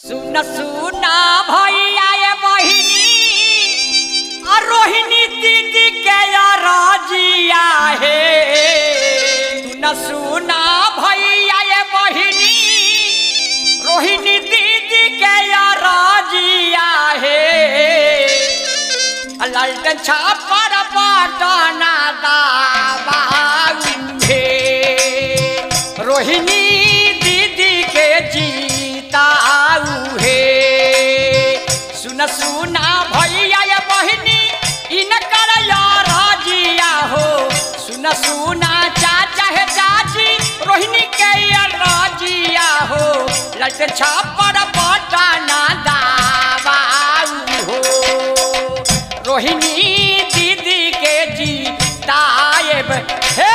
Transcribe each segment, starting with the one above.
सुना सुना भैया ये बहिनी और रोहिणी दीदी के राजिया है। सुना सुना भैया ये बहिनी रोहिणी दीदी के राजिया है। लालटेन छापर पटना दाबाऊंगे रोहिणी दीदी के जीताऊ है। सुना सुना भैया ये बहिनी इनकर राजिया हो। सुना सुना चाचा है चाची रोहिणी के राजिया हो। लालटेन छापर पटना दाबाऊ हो रोहिणी दीदी के जीताएब हे।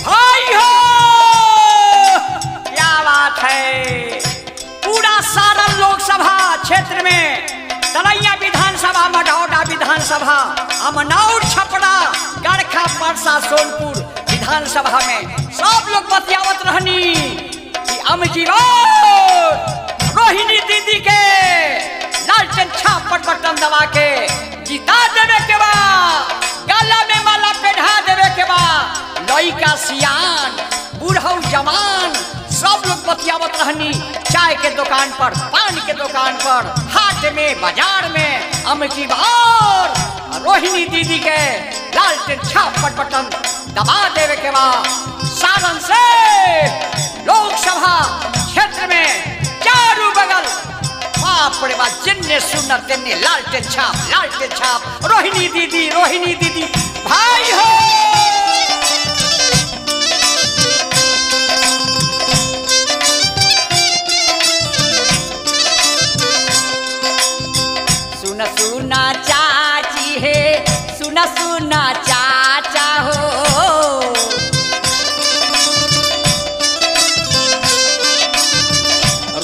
भाई हो क्या बात है। पूरा सारण लोकसभा क्षेत्र में तलैया विधानसभा मढ़ौरा विधानसभा अमनौर छपरा गरखा परसा सोनपुर विधानसभा में सब लोग बतियावत रहनी कि अमकी रोहिणी दीदी के लालटेन छापर बटन दबा के जिता देवे के बा। गला में माला पेढ़ा देवे के बा। लइका सियान बूढ़ऊ जवान सब लोग बतियावत रहनी। चाय के दुकान पर पान के दुकान पर हाट में बाजार में अमकी बार रोहिणी दीदी के लालटेन छापर बटन दबा देवे के बाद सारण से लोकसभा क्षेत्र में चारों बगल बाप रे बाप जिन्ने सुनना तिन्ने लालटेन छाप रोहिणी दीदी भाई हो। सुना सुना चाची है सुना सुना चाचा हो।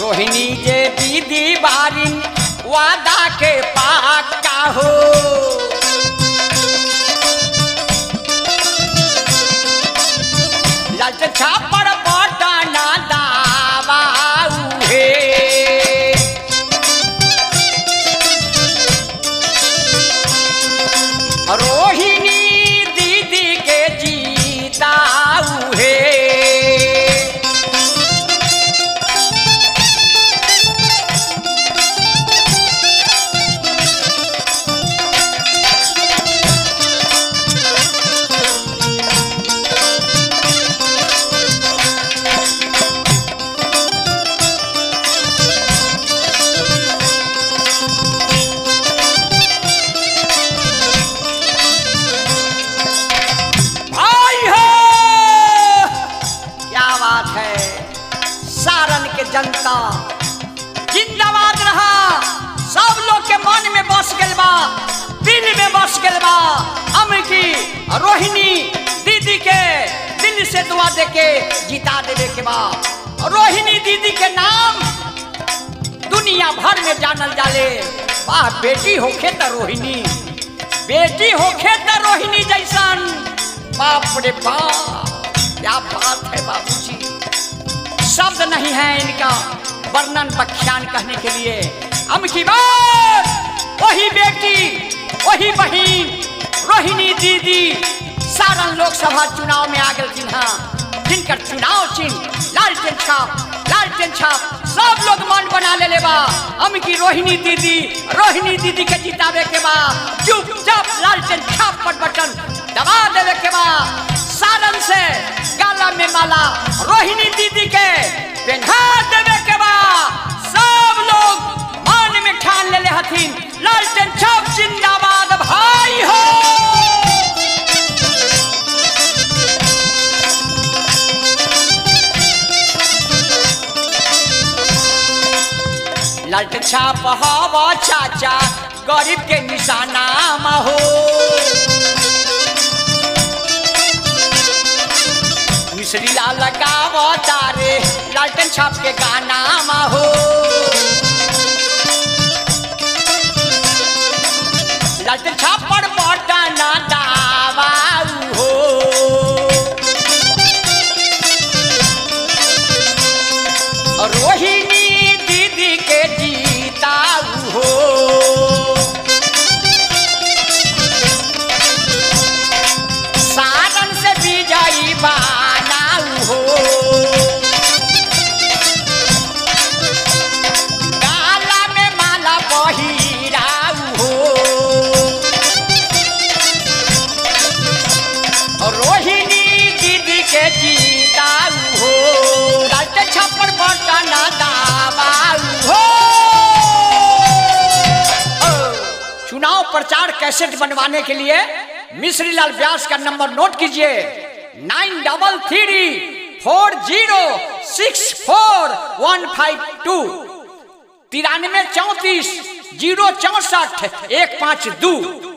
रोहिणी जे दीदी बारिन वादा के पाका हो। लालटेन छापर पटना दाबाऊ है रोहिणी दीदी के जीताऊ है। जनता जिंदाबाद रहा। सब लोग के मन में बस गल बा दिल में बस गल बा। अमकी रोहिणी दीदी के दिल से दुआ दे के जिता देवे के बा। रोहिणी दीदी के नाम दुनिया भर में जानल जाले। वाह बेटी होखे त रोहिणी बेटी होखे त रोहिणी जैसन। बाप रे बाप क्या बात है बाबूजी। शब्द नहीं है इनका वर्णन बख्यान कहने के लिए। अमकी बार वही बेटी वही बहन रोहिणी दीदी सारण लोकसभा चुनाव में आ गई जिनकर चुनाव चिन्ह लालटेन छाप सब लोग मन बना ले बा। अमकी रोहिणी दीदी के जितावे के बाद चुपचाप लालटेन छाप पर बटन दबा देवे के बाद सारण से गाला में माला रोहिणी दीदी के पहना देवे के बाद सब लोग मान में ठान ले हथिन लालटेन छाप जिंदाबाद भाई हो। लालटेन छाप हवा चाचा गरीब के निशाना हो। मिश्री लाल लगाव तारे लालटेन छाप के गाना हो। लालटेन छाप पर बटना दबाऊ हो। रोहिणी दीदी के जीताऊ हो। सारण से विजयी बनाऊ हो। गाला में माला पहिराऊ हो। रोहिणी दीदी के जीताऊ हो। लालटेन छापर बटना दबाऊ हो। चुनाव प्रचार कैसेट बनवाने के लिए मिश्री लाल व्यास का नंबर नोट कीजिए 9334064152 93 34 064 152।